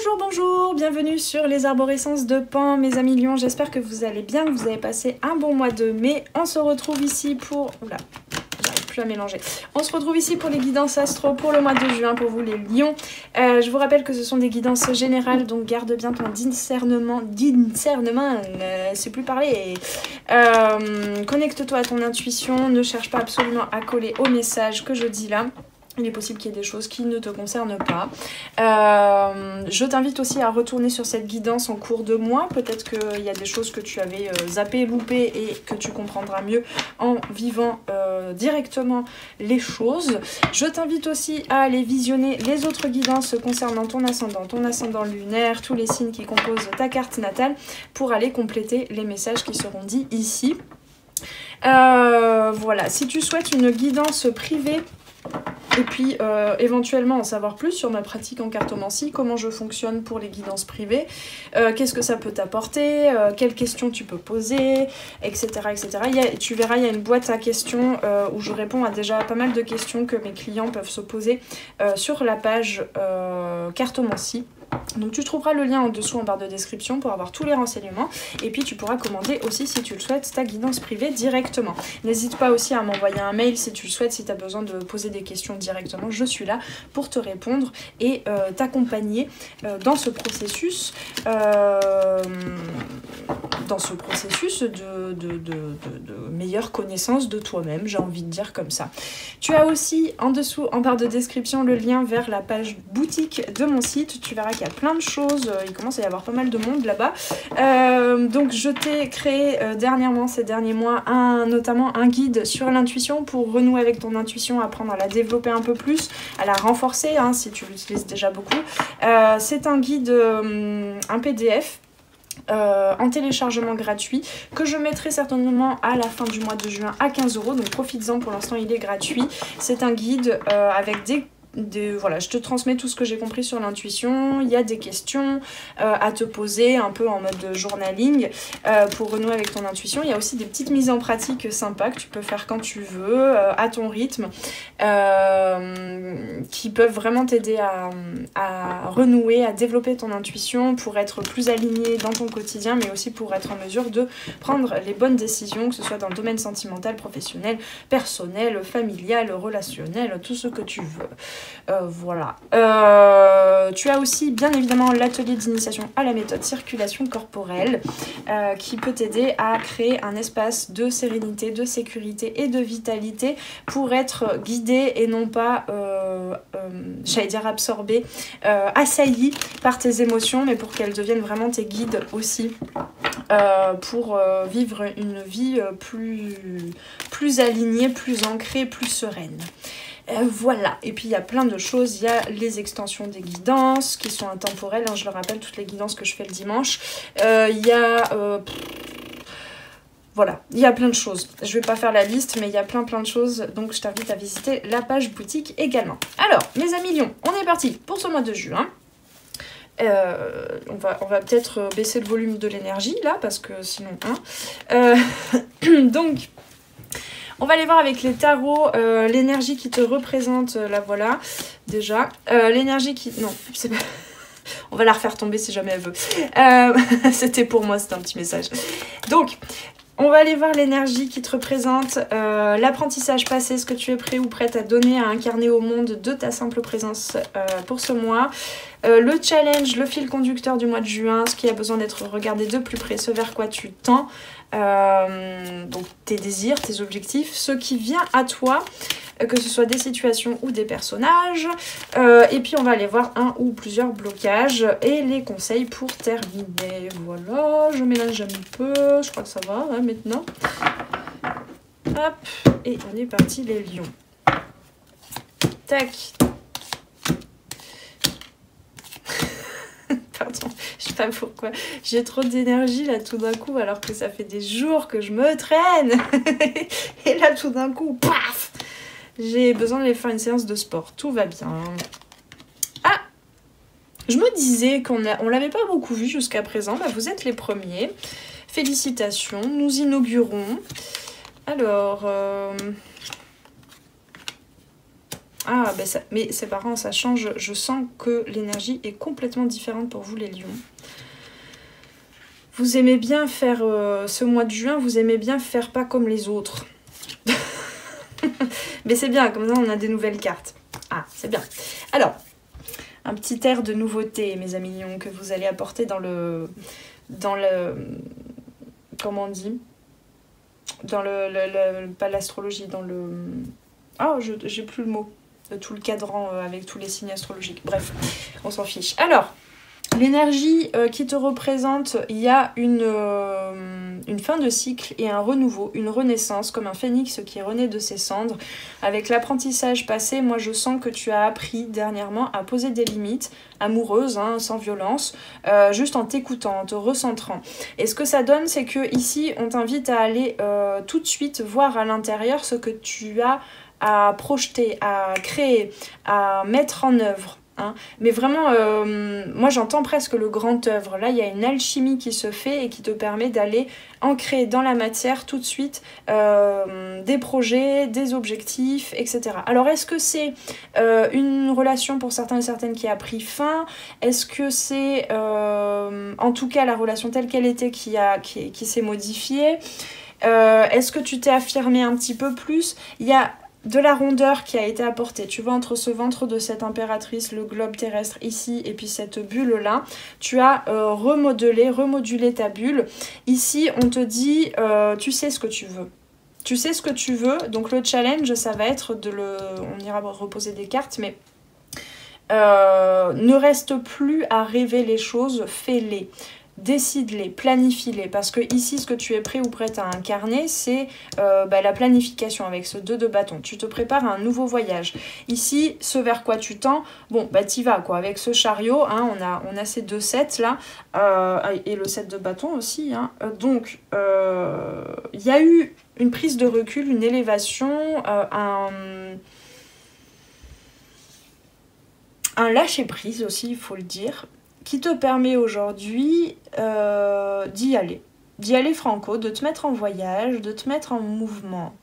Bonjour, bonjour, bienvenue sur les arborescences de Pan, mes amis lions. J'espère que vous allez bien, que vous avez passé un bon mois de mai. On se retrouve ici pour... Oula, j'arrive plus à mélanger. On se retrouve ici pour les guidances astro pour le mois de juin, pour vous les lions. Je vous rappelle que ce sont des guidances générales, donc garde bien ton discernement, c'est plus parler. Connecte-toi à ton intuition, ne cherche pas absolument à coller au message que je dis là. Il est possible qu'il y ait des choses qui ne te concernent pas. Je t'invite aussi à retourner sur cette guidance en cours de mois. Peut-être qu'il y a des choses que tu avais zappées, loupées et que tu comprendras mieux en vivant directement les choses. Je t'invite aussi à aller visionner les autres guidances concernant ton ascendant lunaire, tous les signes qui composent ta carte natale pour aller compléter les messages qui seront dits ici. Voilà, si tu souhaites une guidance privée, et puis éventuellement en savoir plus sur ma pratique en cartomancie, comment je fonctionne pour les guidances privées, qu'est-ce que ça peut t'apporter, quelles questions tu peux poser, etc. etc. Tu verras, il y a une boîte à questions où je réponds à déjà pas mal de questions que mes clients peuvent se poser sur la page cartomancie. Donc tu trouveras le lien en dessous en barre de description pour avoir tous les renseignements et puis tu pourras commander aussi si tu le souhaites ta guidance privée directement. N'hésite pas aussi à m'envoyer un mail si tu le souhaites, si tu as besoin de poser des questions directement, je suis là pour te répondre et t'accompagner dans ce processus de meilleure connaissance de toi-même, j'ai envie de dire comme ça. Tu as aussi en dessous en barre de description le lien vers la page boutique de mon site, tu verras qu'il y a plein de choses, il commence à y avoir pas mal de monde là-bas. Donc je t'ai créé dernièrement, ces derniers mois, notamment un guide sur l'intuition pour renouer avec ton intuition, apprendre à la développer un peu plus, à la renforcer si tu l'utilises déjà beaucoup. C'est un guide, un PDF, en téléchargement gratuit que je mettrai certainement à la fin du mois de juin à 15 €, donc profites-en, pour l'instant il est gratuit. C'est un guide avec voilà, je te transmets tout ce que j'ai compris sur l'intuition, il y a des questions à te poser un peu en mode journaling pour renouer avec ton intuition. Il y a aussi des petites mises en pratique sympas que tu peux faire quand tu veux, à ton rythme, qui peuvent vraiment t'aider à renouer, à développer ton intuition pour être plus aligné dans ton quotidien, mais aussi pour être en mesure de prendre les bonnes décisions, que ce soit dans le domaine sentimental, professionnel, personnel, familial, relationnel, tout ce que tu veux. Voilà. Tu as aussi bien évidemment l'atelier d'initiation à la méthode circulation corporelle qui peut t'aider à créer un espace de sérénité, de sécurité et de vitalité pour être guidé et non pas, j'allais dire absorbé, assailli par tes émotions, mais pour qu'elles deviennent vraiment tes guides aussi pour vivre une vie plus alignée, plus ancrée, plus sereine. Voilà, et puis il y a plein de choses, il y a les extensions des guidances qui sont intemporelles, je le rappelle, toutes les guidances que je fais le dimanche, il y a... voilà, il y a plein de choses, je vais pas faire la liste, mais il y a plein de choses, donc je t'invite à visiter la page boutique également. Alors, mes amis lions, on est parti pour ce mois de juin. On va peut-être baisser le volume de l'énergie là, parce que sinon... donc... On va aller voir avec les tarots l'énergie qui te représente, la voilà, déjà. L'énergie qui... Non, c'est pas... On va la refaire tomber si jamais elle veut. C'était pour moi, c'était un petit message. Donc, on va aller voir l'énergie qui te représente, l'apprentissage passé, ce que tu es prêt ou prête à donner, à incarner au monde de ta simple présence pour ce mois. Le challenge, le fil conducteur du mois de juin, ce qui a besoin d'être regardé de plus près, ce vers quoi tu tends. Donc tes désirs, tes objectifs, ce qui vient à toi, que ce soit des situations ou des personnages. Et puis on va aller voir un ou plusieurs blocages et les conseils pour terminer. Voilà, je mélange un peu, je crois que ça va hein, maintenant. Hop, et on est parti les lions. Tac. Pardon, je sais pas pourquoi. J'ai trop d'énergie là tout d'un coup alors que ça fait des jours que je me traîne. Et là tout d'un coup, paf, j'ai besoin d'aller faire une séance de sport. Tout va bien. Ah, je me disais qu'on l'avait pas beaucoup vu jusqu'à présent. Bah, vous êtes les premiers. Félicitations, nous inaugurons. Alors... Ah, ben ça, mais c'est marrant, ça change. Je sens que l'énergie est complètement différente pour vous, les lions. Vous aimez bien faire, ce mois de juin, vous aimez bien faire pas comme les autres. Mais c'est bien, comme ça on a des nouvelles cartes. Ah, c'est bien. Alors, un petit air de nouveauté, mes amis lions, que vous allez apporter dans le comment on dit, dans pas l'astrologie, dans le... Ah, j'ai plus le mot. Tout le cadran avec tous les signes astrologiques. Bref, on s'en fiche. Alors, l'énergie qui te représente, il y a une fin de cycle et un renouveau, une renaissance, comme un phénix qui renaît de ses cendres. Avec l'apprentissage passé, moi je sens que tu as appris dernièrement à poser des limites amoureuses, hein, sans violence, juste en t'écoutant, en te recentrant. Et ce que ça donne, c'est que ici, on t'invite à aller tout de suite voir à l'intérieur ce que tu as à projeter, à créer, à mettre en œuvre. Hein. Mais vraiment, moi j'entends presque le grand œuvre. Là, il y a une alchimie qui se fait et qui te permet d'aller ancrer dans la matière tout de suite des projets, des objectifs, etc. Alors, est-ce que c'est une relation pour certains et certaines qui a pris fin? Est-ce que c'est en tout cas la relation telle qu'elle était qui s'est modifiée? Est-ce que tu t'es affirmé un petit peu plus? Il y a de la rondeur qui a été apportée, tu vois, entre ce ventre de cette impératrice, le globe terrestre ici, et puis cette bulle-là, tu as remodulé ta bulle. Ici, on te dit, tu sais ce que tu veux. Tu sais ce que tu veux, donc le challenge, ça va être on ira reposer des cartes, mais ne reste plus à rêver les choses, fais-les. Décide-les, planifie-les, parce que ici ce que tu es prêt ou prête à incarner, c'est la planification avec ce 2 de bâton. Tu te prépares à un nouveau voyage. Ici, ce vers quoi tu tends, bon, bah t'y vas quoi, avec ce chariot, hein, on a ces 2 sets là, et le 7 de bâton aussi, hein. Donc, il y a eu une prise de recul, une élévation, un lâcher-prise aussi, il faut le dire, qui te permet aujourd'hui d'y aller franco, de te mettre en voyage, de te mettre en mouvement.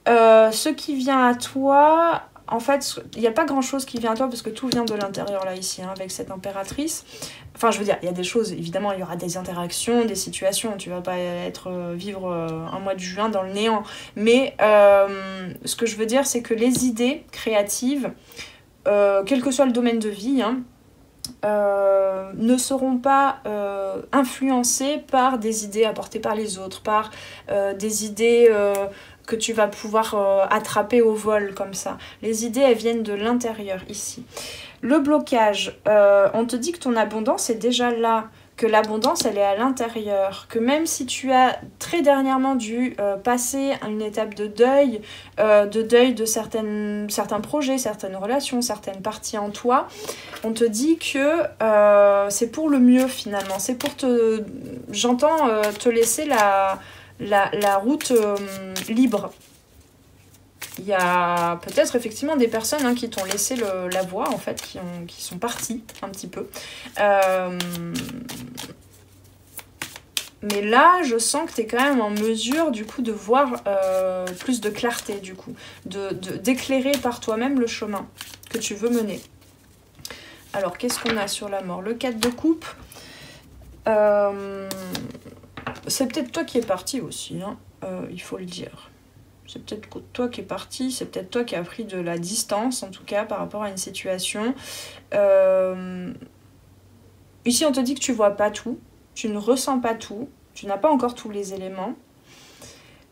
Ce qui vient à toi, en fait, il n'y a pas grand chose qui vient à toi parce que tout vient de l'intérieur là ici, hein, avec cette impératrice. Enfin, je veux dire, il y a des choses, évidemment, il y aura des interactions, des situations, tu vas pas vivre un mois de juin dans le néant. Mais ce que je veux dire, c'est que les idées créatives, quel que soit le domaine de vie, hein, ne seront pas influencés par des idées apportées par les autres, par des idées que tu vas pouvoir attraper au vol comme ça. Les idées, elles viennent de l'intérieur ici. Le blocage, on te dit que ton abondance est déjà là, que l'abondance, elle est à l'intérieur, que même si tu as très dernièrement dû passer une étape de deuil de certains projets, certaines relations, certaines parties en toi, on te dit que c'est pour le mieux finalement, c'est pour j'entends te laisser la route libre. Il y a peut-être effectivement des personnes, hein, qui t'ont laissé la voie, en fait, qui sont parties un petit peu. Mais là, je sens que tu es quand même en mesure, du coup, de voir plus de clarté, du coup. D'éclairer par toi-même le chemin que tu veux mener. Alors, qu'est-ce qu'on a sur la mort? Le 4 de coupe. C'est peut-être toi qui es parti aussi, hein, il faut le dire. C'est peut-être toi qui es parti, c'est peut-être toi qui as pris de la distance, en tout cas, par rapport à une situation. Ici, on te dit que tu vois pas tout, tu ne ressens pas tout, tu n'as pas encore tous les éléments.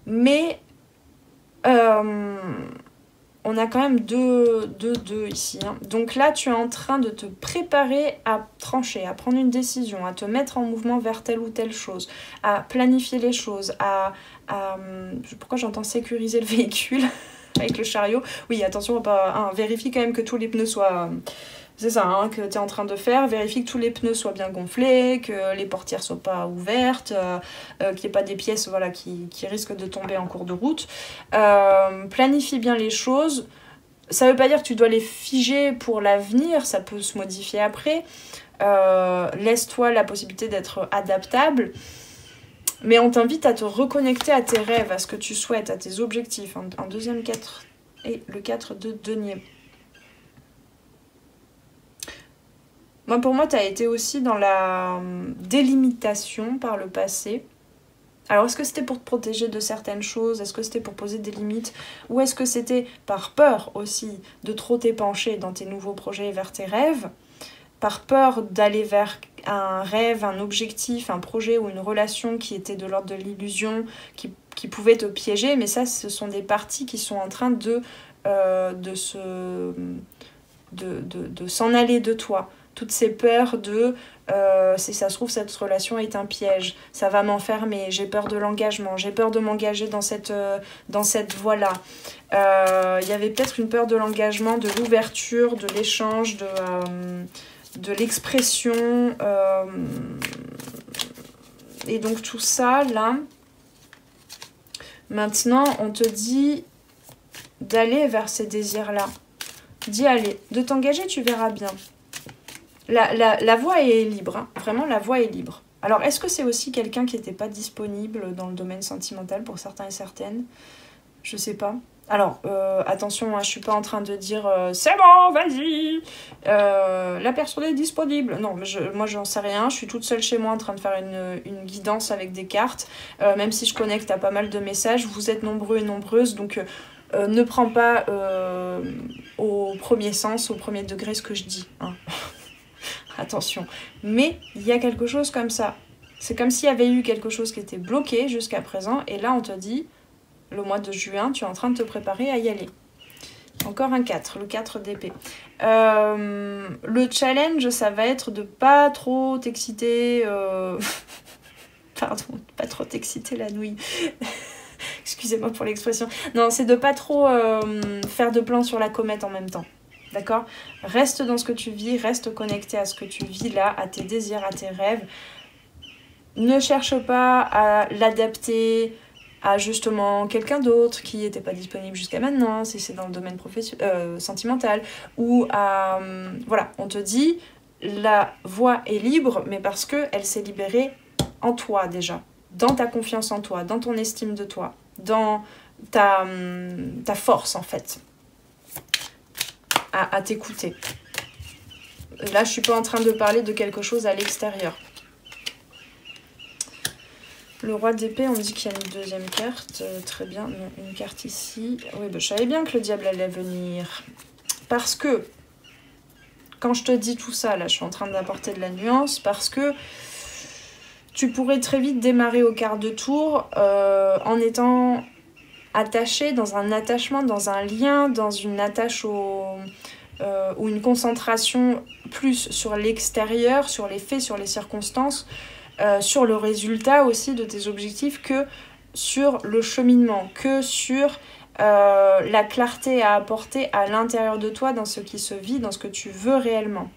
Mais on a quand même deux ici, hein. Donc là, tu es en train de te préparer à trancher, à prendre une décision, à te mettre en mouvement vers telle ou telle chose, à planifier les choses, pourquoi j'entends sécuriser le véhicule avec le chariot? Oui, attention, vérifie quand même que tous les pneus soient... C'est ça, hein, que tu es en train de faire. Vérifie que tous les pneus soient bien gonflés, que les portières soient pas ouvertes, qu'il n'y ait pas des pièces, voilà, qui risquent de tomber en cours de route. Planifie bien les choses. Ça ne veut pas dire que tu dois les figer pour l'avenir, ça peut se modifier après. Laisse-toi la possibilité d'être adaptable. Mais on t'invite à te reconnecter à tes rêves, à ce que tu souhaites, à tes objectifs. Un deuxième 4 et le 4 de denier. Moi, pour moi, tu as été aussi dans la délimitation par le passé. Alors, est-ce que c'était pour te protéger de certaines choses? Est-ce que c'était pour poser des limites? Ou est-ce que c'était par peur aussi de trop t'épancher dans tes nouveaux projets et vers tes rêves? Par peur d'aller vers un rêve, un objectif, un projet ou une relation qui était de l'ordre de l'illusion, qui pouvait te piéger? Mais ça, ce sont des parties qui sont en train de s'en aller de toi. Toutes ces peurs de si ça se trouve cette relation est un piège, ça va m'enfermer, j'ai peur de l'engagement, j'ai peur de m'engager dans cette voie-là. Il y avait peut-être une peur de l'engagement, de l'ouverture, de l'échange, de l'expression. Et donc tout ça, là, maintenant, on te dit d'aller vers ces désirs-là. D'y aller, de t'engager, tu verras bien. La voie est libre, hein. Vraiment la voie est libre. Alors est-ce que c'est aussi quelqu'un qui n'était pas disponible dans le domaine sentimental pour certains et certaines? Je sais pas. Alors attention, hein, je suis pas en train de dire c'est bon, vas-y, la personne est disponible. Non, mais moi j'en sais rien, je suis toute seule chez moi en train de faire une guidance avec des cartes, même si je connecte à pas mal de messages, vous êtes nombreux et nombreuses, donc ne prends pas au premier sens, au premier degré ce que je dis, hein. Attention, mais il y a quelque chose comme ça. C'est comme s'il y avait eu quelque chose qui était bloqué jusqu'à présent, et là on te dit, le mois de juin, tu es en train de te préparer à y aller. Encore un 4, le 4 d'épée. Le challenge, ça va être de pas trop t'exciter... Pardon, pas trop t'exciter la nouille. Excusez-moi pour l'expression. Non, c'est de pas trop faire de plans sur la comète en même temps. D'accord? Reste dans ce que tu vis, reste connecté à ce que tu vis là, à tes désirs, à tes rêves. Ne cherche pas à l'adapter à justement quelqu'un d'autre qui n'était pas disponible jusqu'à maintenant, si c'est dans le domaine sentimental. Ou à... voilà, on te dit, la voie est libre, mais parce qu'elle s'est libérée en toi déjà. Dans ta confiance en toi, dans ton estime de toi, dans ta force en fait. À t'écouter. Là, je suis pas en train de parler de quelque chose à l'extérieur. Le roi d'épée, on me dit qu'il y a une deuxième carte. Très bien, non, une carte ici. Oui, bah, je savais bien que le diable allait venir. Parce que, quand je te dis tout ça, là, je suis en train d'apporter de la nuance, parce que tu pourrais très vite démarrer au quart de tour en étant attaché, dans un attachement, dans un lien, dans une attache ou une concentration plus sur l'extérieur, sur les faits, sur les circonstances, sur le résultat aussi de tes objectifs, que sur le cheminement, que sur la clarté à apporter à l'intérieur de toi dans ce qui se vit, dans ce que tu veux réellement.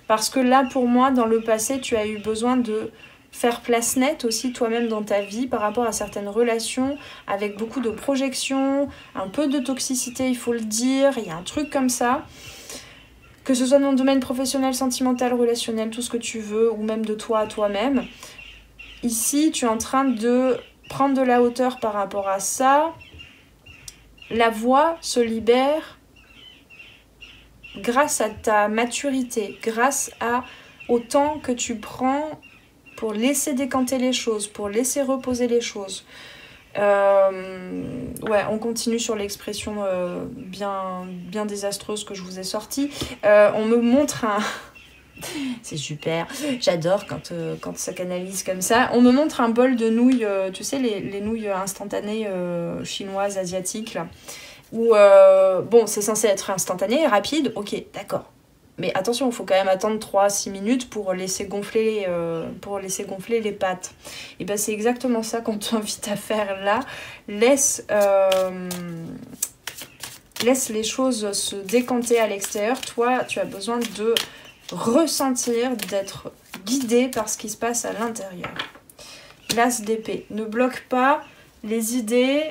Parce que là, pour moi, dans le passé, tu as eu besoin de faire place nette aussi toi-même dans ta vie par rapport à certaines relations avec beaucoup de projections, un peu de toxicité, il faut le dire, il y a un truc comme ça. Que ce soit dans le domaine professionnel, sentimental, relationnel, tout ce que tu veux, ou même de toi à toi-même. Ici, tu es en train de prendre de la hauteur par rapport à ça. La voix se libère grâce à ta maturité, grâce au temps que tu prends pour laisser décanter les choses, pour laisser reposer les choses. Ouais, on continue sur l'expression bien désastreuse que je vous ai sortie. On me montre un... C'est super, j'adore quand ça canalise comme ça. On me montre un bol de nouilles, tu sais, les nouilles instantanées chinoises, asiatiques, là. Où, bon, c'est censé être instantané, rapide, ok, d'accord. Mais attention, il faut quand même attendre 3-6 minutes pour laisser gonfler les pâtes. Et ben c'est exactement ça qu'on t'invite à faire là. Laisse les choses se décanter à l'extérieur. Toi, tu as besoin de ressentir, d'être guidé par ce qui se passe à l'intérieur. L'as d'épée. Ne bloque pas les idées.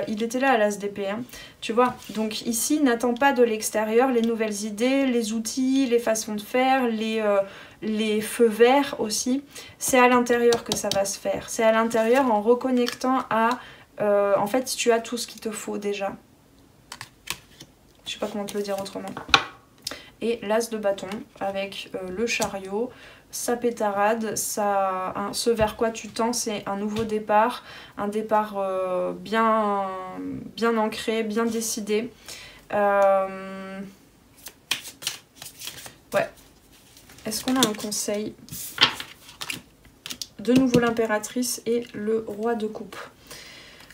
Il était là à l'as d'épée, hein. Tu vois, donc ici, n'attends pas de l'extérieur les nouvelles idées, les outils, les façons de faire, les feux verts aussi. C'est à l'intérieur que ça va se faire. C'est à l'intérieur en reconnectant à... en fait, tu as tout ce qu'il te faut déjà. Je sais pas comment te le dire autrement. Et l'as de bâton avec le chariot, sa pétarade, ce vers quoi tu tends, c'est un nouveau départ, un départ bien ancré, bien décidé. Ouais. Est-ce qu'on a un conseil? De nouveau l'impératrice et le roi de coupe.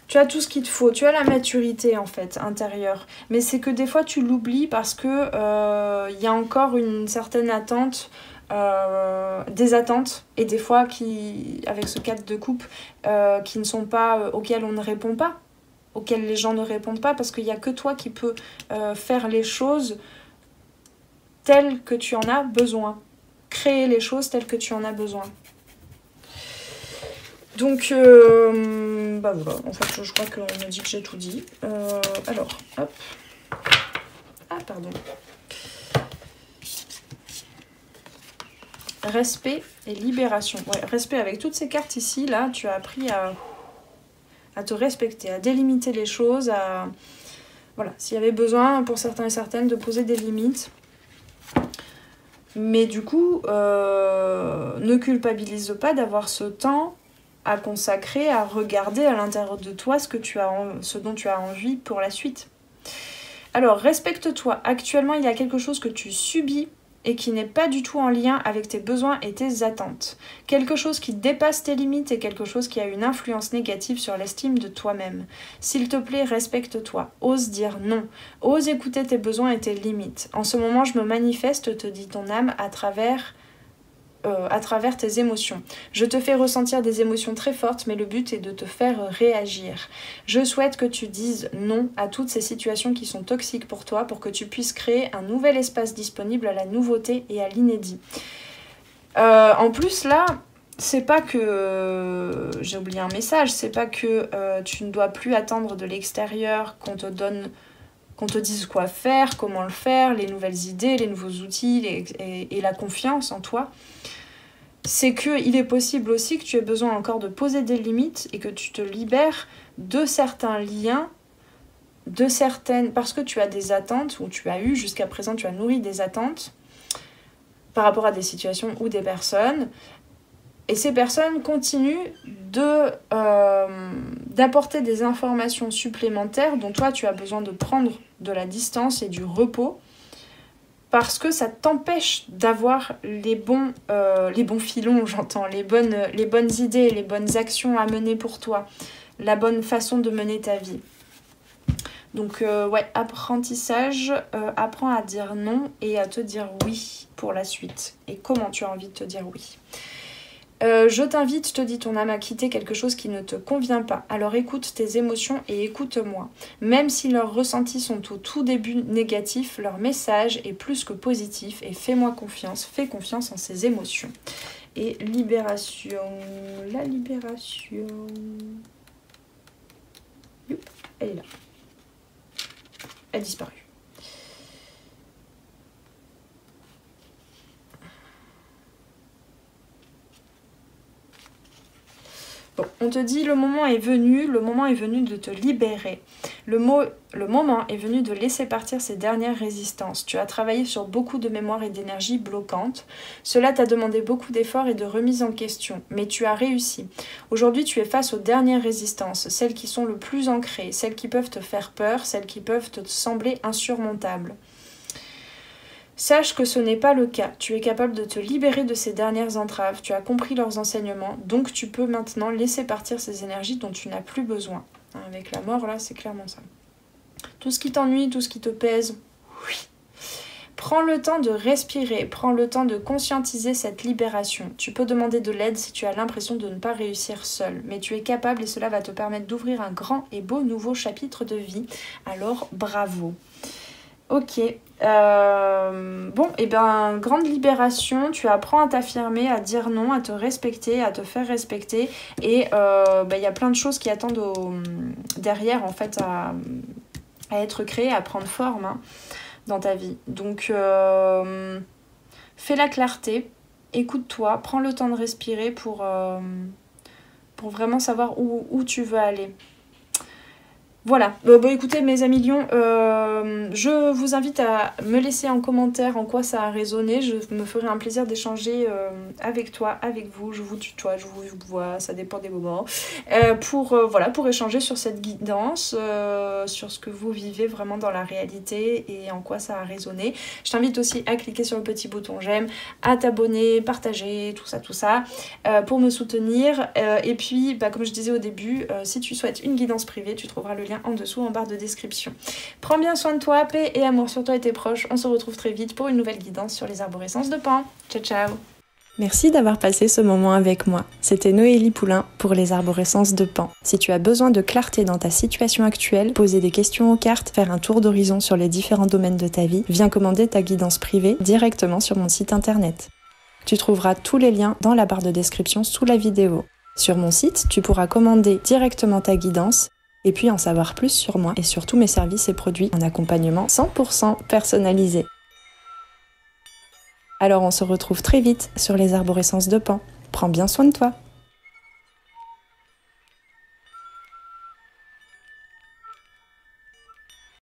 Tu as tout ce qu'il te faut, tu as la maturité en fait intérieure, mais c'est que des fois tu l'oublies parce que y a encore une certaine attente, des attentes, et des fois avec ce 4 de coupe qui ne sont pas, auxquelles on ne répond pas, auxquelles les gens ne répondent pas, parce qu'il n'y a que toi qui peux faire les choses telles que tu en as besoin, créer les choses telles que tu en as besoin. Donc, bah voilà, en fait, je crois qu'on me dit que j'ai tout dit. Alors, hop. Ah, pardon. Respect et libération. Ouais, respect avec toutes ces cartes ici, là, tu as appris à te respecter, à délimiter les choses, à... Voilà, s'il y avait besoin, pour certains et certaines, de poser des limites. Mais du coup, ne culpabilise pas d'avoir ce temps à consacrer, à regarder à l'intérieur de toi ce dont tu as envie pour la suite. Alors, respecte-toi. Actuellement, il y a quelque chose que tu subis et qui n'est pas du tout en lien avec tes besoins et tes attentes. Quelque chose qui dépasse tes limites et quelque chose qui a une influence négative sur l'estime de toi-même. S'il te plaît, respecte-toi. Ose dire non. Ose écouter tes besoins et tes limites. En ce moment, je me manifeste, te dit ton âme, à travers tes émotions. Je te fais ressentir des émotions très fortes, mais le but est de te faire réagir. Je souhaite que tu dises non à toutes ces situations qui sont toxiques pour toi, pour que tu puisses créer un nouvel espace disponible à la nouveauté et à l'inédit. En plus, là, c'est pas que... j'ai oublié un message, c'est pas que tu ne dois plus attendre de l'extérieur qu'on te dise quoi faire, comment le faire, les nouvelles idées, les nouveaux outils et la confiance en toi. C'est qu'il est possible aussi que tu aies besoin encore de poser des limites et que tu te libères de certains liens, parce que tu as des attentes, ou tu as eu jusqu'à présent, tu as nourri des attentes par rapport à des situations ou des personnes. Et ces personnes continuent d'apporter des informations supplémentaires dont toi tu as besoin de prendre de la distance et du repos, parce que ça t'empêche d'avoir les bons filons, j'entends, les bonnes idées, les bonnes actions à mener pour toi, la bonne façon de mener ta vie. Donc ouais, apprentissage, apprends à dire non et à te dire oui pour la suite. Et comment tu as envie de te dire oui. Je t'invite, te dit ton âme, à quitter quelque chose qui ne te convient pas. Alors écoute tes émotions et écoute-moi. Même si leurs ressentis sont au tout début négatifs, leur message est plus que positif et fais-moi confiance, fais confiance en ces émotions. Et libération, la libération. Youp, elle est là. Elle a disparu. Bon, on te dit le moment est venu de te libérer. Le moment est venu de laisser partir ces dernières résistances. Tu as travaillé sur beaucoup de mémoire et d'énergie bloquantes. Cela t'a demandé beaucoup d'efforts et de remise en question, mais tu as réussi. Aujourd'hui, tu es face aux dernières résistances, celles qui sont le plus ancrées, celles qui peuvent te faire peur, celles qui peuvent te sembler insurmontables. Sache que ce n'est pas le cas. Tu es capable de te libérer de ces dernières entraves. Tu as compris leurs enseignements. Donc tu peux maintenant laisser partir ces énergies dont tu n'as plus besoin. Avec la mort, là, c'est clairement ça. Tout ce qui t'ennuie, tout ce qui te pèse, oui. Prends le temps de respirer. Prends le temps de conscientiser cette libération. Tu peux demander de l'aide si tu as l'impression de ne pas réussir seul. Mais tu es capable et cela va te permettre d'ouvrir un grand et beau nouveau chapitre de vie. Alors, bravo. Ok, bon, et bien, grande libération, tu apprends à t'affirmer, à dire non, à te respecter, à te faire respecter, et y a plein de choses qui attendent derrière, en fait, à être créées, à prendre forme dans ta vie. Donc, fais la clarté, écoute-toi, prends le temps de respirer pour vraiment savoir où tu veux aller. Voilà, écoutez mes amis lions, je vous invite à me laisser en commentaire en quoi ça a résonné. Je me ferai un plaisir d'échanger avec toi, avec vous, je vous tutoie, je vous vois, ça dépend des moments, pour échanger sur cette guidance, sur ce que vous vivez vraiment dans la réalité et en quoi ça a résonné. Je t'invite aussi à cliquer sur le petit bouton j'aime, à t'abonner, partager, tout ça, pour me soutenir. Et puis, comme je disais au début, si tu souhaites une guidance privée, tu trouveras le lien en dessous en barre de description. Prends bien soin de toi, paix et amour sur toi et tes proches. On se retrouve très vite pour une nouvelle guidance sur les arborescences de Pan. Ciao ciao. Merci d'avoir passé ce moment avec moi. C'était Noélie Poulain pour les arborescences de Pan. Si tu as besoin de clarté dans ta situation actuelle, poser des questions aux cartes, faire un tour d'horizon sur les différents domaines de ta vie, viens commander ta guidance privée directement sur mon site internet. Tu trouveras tous les liens dans la barre de description sous la vidéo. Sur mon site, tu pourras commander directement ta guidance et puis en savoir plus sur moi et sur tous mes services et produits en accompagnement 100% personnalisé. Alors on se retrouve très vite sur les arborescences de Pan. Prends bien soin de toi.